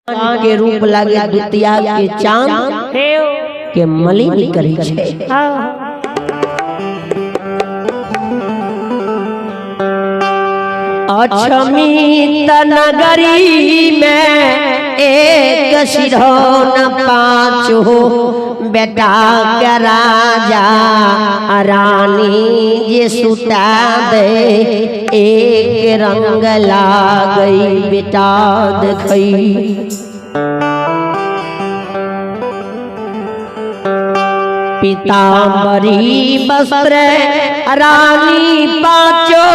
के रूप लागे द्वितीया के चांद के मलिन करी छे। अछमित नगरी में एक सिरौन पाँचो बेटा के राजा रानी जे सुता दे एक रंग लागई बेटा देखई। पीताम्बरी वस्त्र रानी पाँचो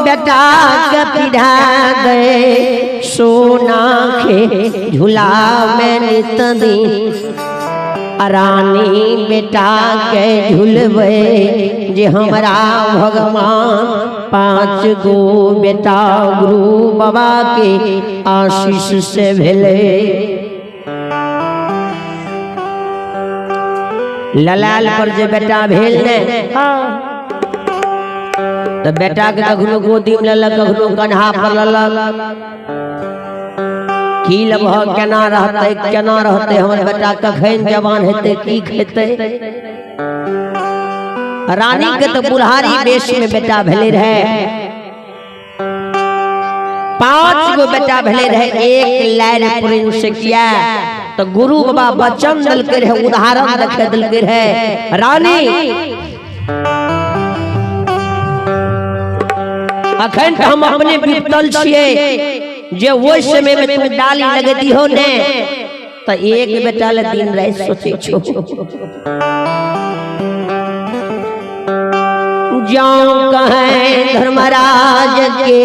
बेटा के पिढ़ा दे सोना के झूला में नित दी रानी बेटा के झूलवे जे हमरा भगवान पाँच गो बेटा गुरु बाबा के आशीष से भेले। ललाल पर जे बेटा भेल ने तो बेटा के कखनो गोदी में ललक कखनो कन्हा पर ललक की लभ केना रहते हमर बेटा कखन जवान हेते की खेते। रानी के तो बुढ़ारी वेश में बेटा भेले रहे, 5 गो बेटा भेले रहे, एक लाइन प्रिंस किया तो गुरु बाबा वचन दल के रहे, उदाहरण रखे दल के रहे। रानी अखन हम अपने बीतल छिए जे वो समय में तुम डाली लगती हो ने तो एक बेटा ले दिन रात सोचे छो। जाऊं कहें धर्मराज के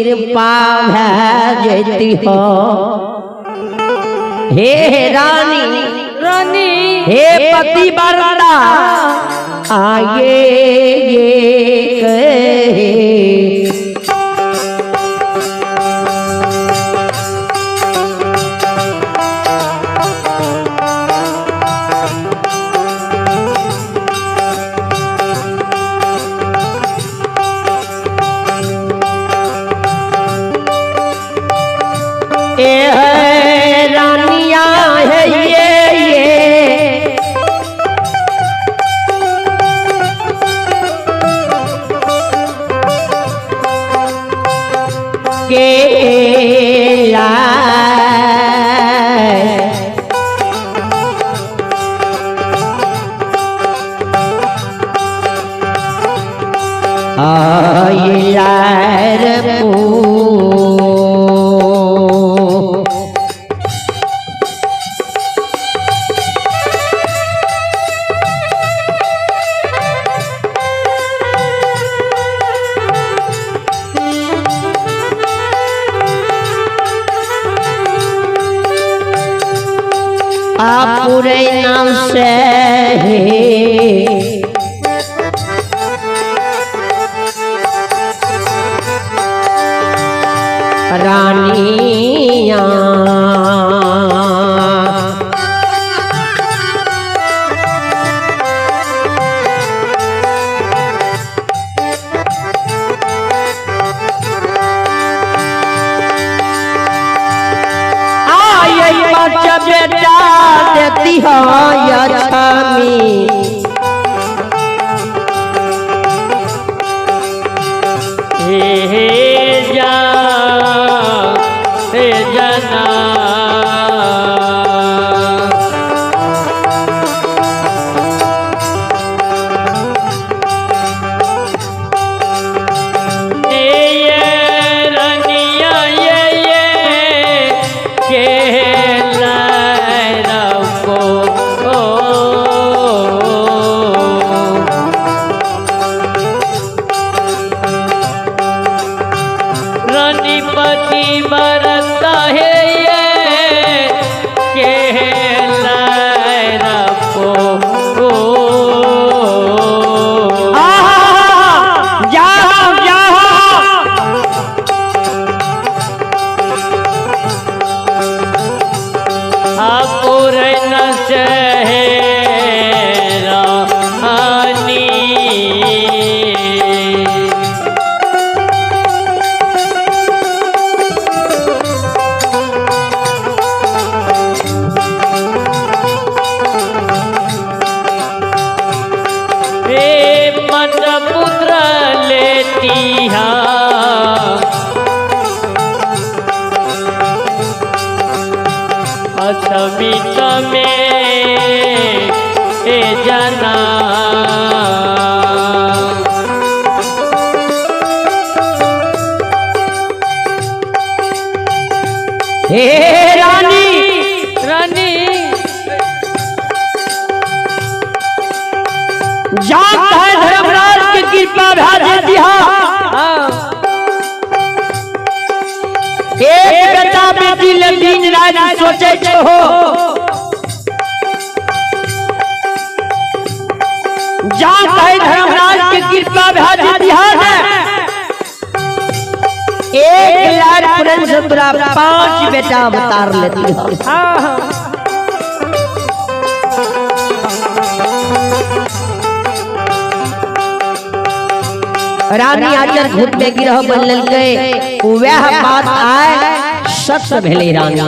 कृपा भै जती हो। हे रानी रानी हे पतिव्रता आगे ये कहे रानिया है ये केला पूरे नाम से रानिया बेटा देती हो छमी हे जना अछमित में ए जना हे रानी रानी जात है धर्मराज की कृपा भाजे दिया एक बेटा बेटी ले दिन रात सोचे हो जात है धर्मराज की कृपा भाजे दिया है एक लाख पुरन से तुरा 5 बेटा अवतार लेती हो रानी आचर घुट में गिरह बन ललके वह बात आए सच भेले रानी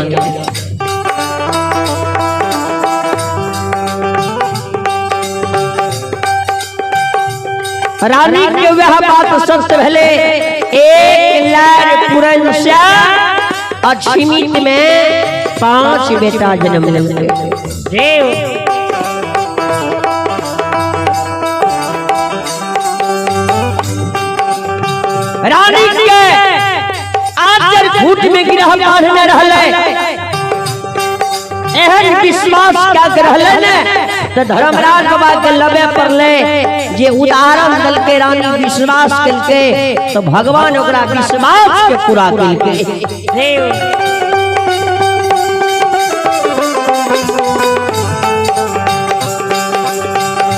रानी के वह बात सच भेले एक लाख पुरन से अछमित में 5 बेटा जन्म लेंगे देव रानी के आचर घूट में गिरह बांधने रहले एहन विश्वास क्या रहले ने तो धर्मराज बाबा के लबे पड़ले जे उदाहरण दल के रानी विश्वास कलके तो भगवान ओकरा विश्वास के पूरा कलके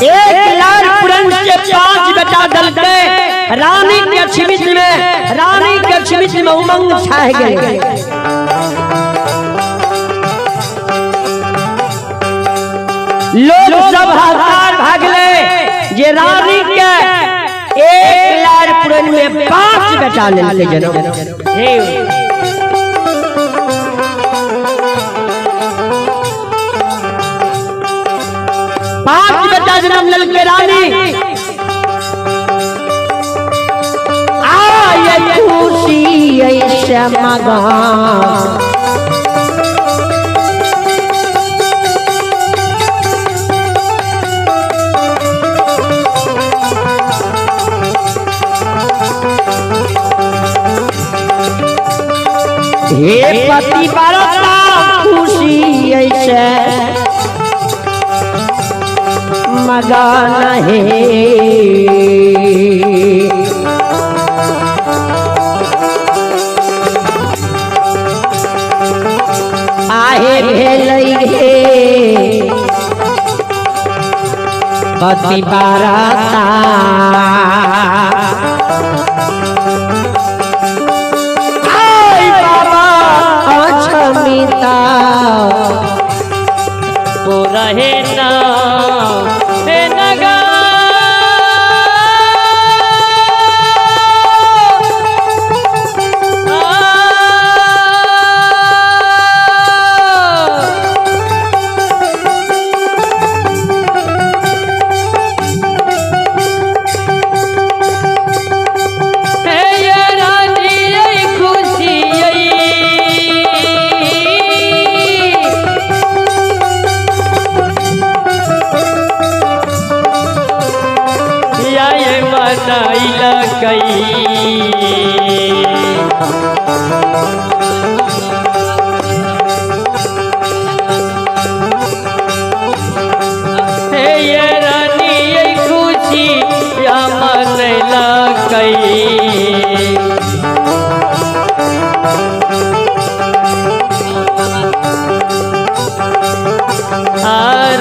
एक लाख पुरन से 5 बेटा दल के रानी के छिमित में उमंग छा गए लोग सब हजार भागले जे रानी के 1 लाख पुरन में 5 बेटा लेके जन्म 5 बेटा जन्म लेके रानी खुशी ऐसे मगा हे पति बरसा खुशी ऐसे मगा नहीं आहे भेलै हे पति बरसा आई बाबा अछमिता तो रहे ना नगा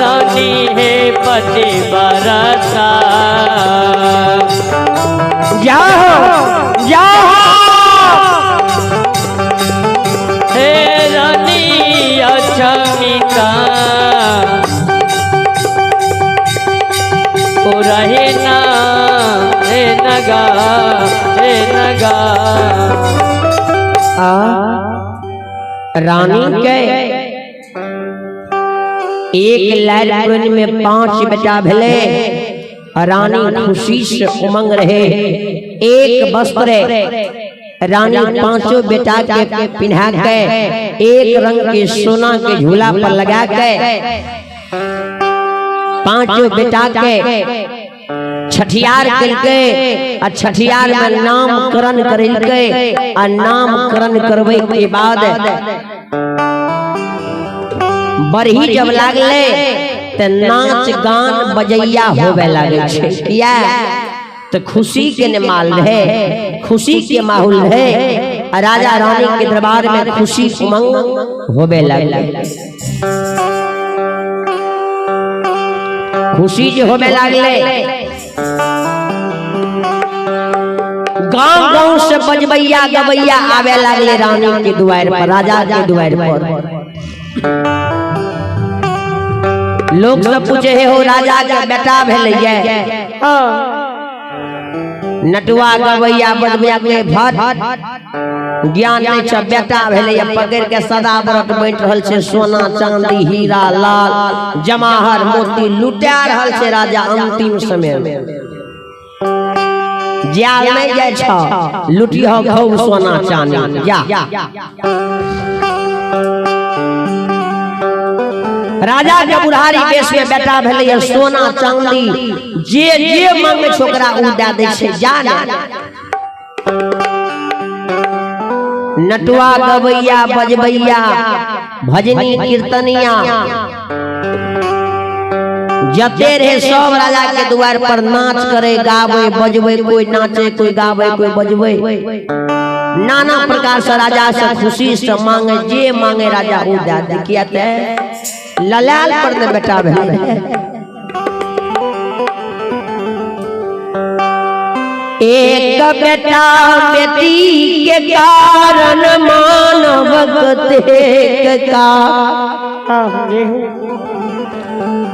रानी है पति बरसा जाओ हे रानी अछमिता ओ रहे ना हे नगा रानी के 1 लाख पुरन में 5 बेटा भेले रानी खुशी से उमंग रहे एक वस्त्र रानी पांचों बेटा के पिन्हा के एक रंग के सोना के झूला पर लगा के पांचों बेटा के छठियार करके आ छठियार में नामकरण करके आ नामकरण करवे के बाद बरही जब लागले ते नाच गान बजैया होवे लागे छे किया तो खुशी के माल रहे, खुशी के माहौल रहे। राजा रानी के दरबार में खुशी उमंग होवे लागले, खुशी जो होवे लागले। गांव गांव से बजबैया गवैया आवे लागले रानी के द्वार पर, राजा के द्वार पर। लोग सब पूछे हो राजा का बेटा भेलैया, नटुआ गवैया बजबैया के भट ज्ञान नहीं छ, बेटा भेलैया पकड़ के सदा व्रत बैठ रहल छे, सोना चांदी हीरा लाल जमाहर मोती लुटा रहल छे राजा अंतिम समय में। जाल नहीं जाय छ, लुटियो खूब सोना चांदी जा। राजा के बुढ़ारी देश में बेटा भेलैया, सोना चांदी जे जे मांगे छोकरा उ दे दे छे जाने। नटुआ गवैया बजबैया भजनी कीर्तनिया जते रहे सब राजा के द्वार पर नाच करे गावे बजवे, कोई नाचे कोई गावे कोई बजवे। नाना प्रकार से राजा से खुशी से मांगे, जे मांगे राजा उ दे दे। किया ते ललाल पर ने बेटा भेल। एक बेटा बेटी के कारण मानव गतेक का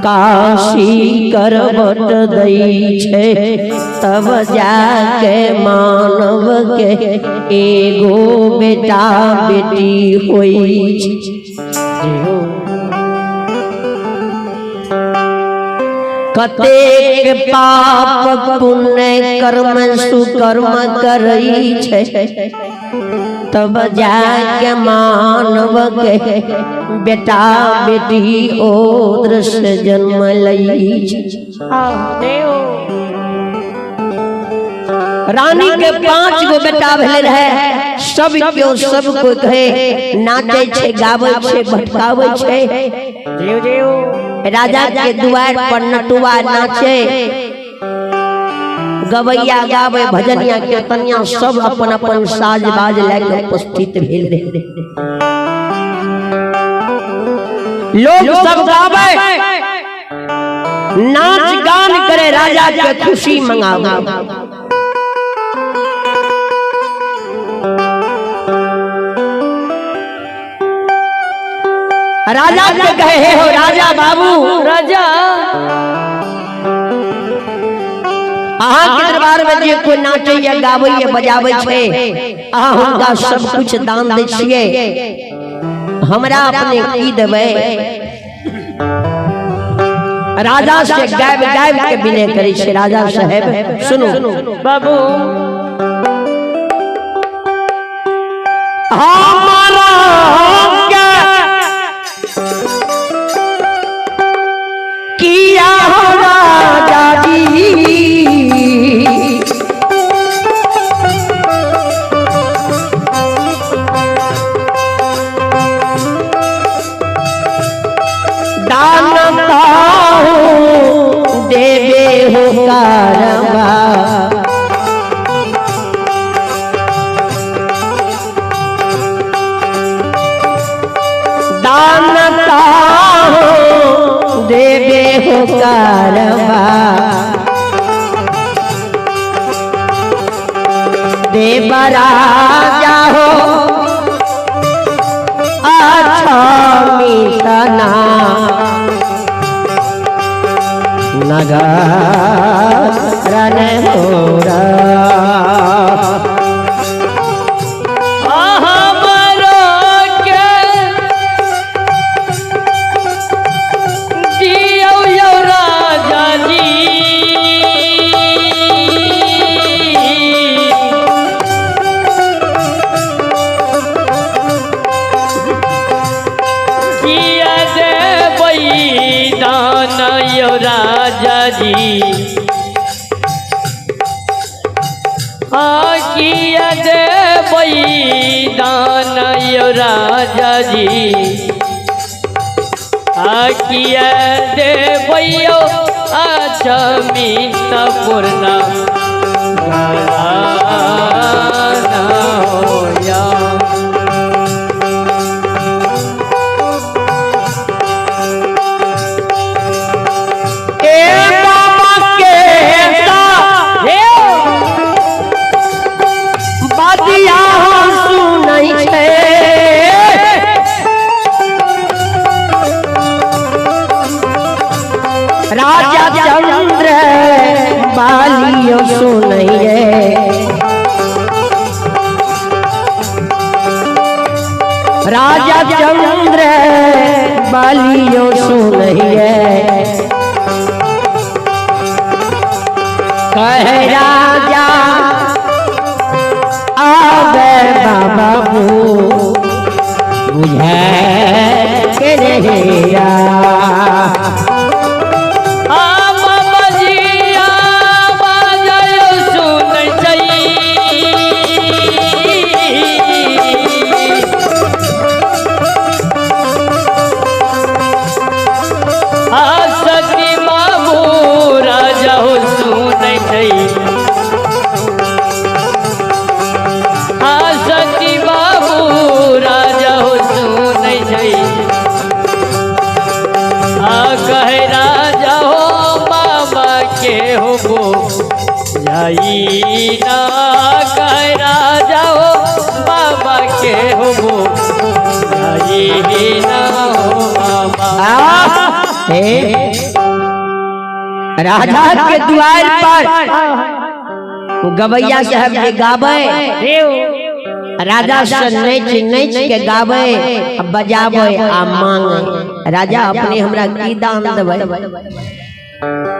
काशी करवट दई छे, तब जाके मानव के एगो बेटा बेटी होई छे। कतेक पाप पुण्य कर्म सुकर्म करई छे, तब जाके मानव के बेटा बेटी ओ दृश्य जन्म लई छे। रानी के 5 गो बेटा भेल रहे, सब क्यों सब को कहे नाचे छे गावे छे भटकावे छे। राजा के द्वार पर नटुआ नाचे गवैया गावे भजनिया कीर्तनिया सब अपन अपन साज बाज लेके उपस्थित भेल रहे। लोग सब गावे नाच गान करे, राजा के खुशी मंगावे। राजा के कहे हो राजा बाबू, राजा अहाँ के दरबार में जे कोई नाचे या गावे या बजावे छे, अहाँ हुनका सब कुछ दान दे छिए, हमरा अपने की देबै। राजा से गायब गायब के विनय करे छे। राजा साहब सुनो बाबू, हमारा किया हो राजा जी, दानता हूँ देवे हो कारवा, दानता हूँ देवे हो कारवा, देवराजा हो अच्छा मितना, नगारन होरा दान यो राजा जी किया दे दान यो राजा जी किया दे भैयो अचमित पूर्ण राजा चंद्र बालियो सुनइए राजा चंद्र बालियो सुनइए कहे राजा आवे बाबा बुझे के रहेगा कहे राजा हो बाबा के हो जाई ना कहे राजा हो बाबा के हो जाई ना हो बाबा राजा के द्वार पर गवैया साहब के गावे राजा से नच के गावे बजावे आ मांगे राजा अपने हमरा की दान देवे।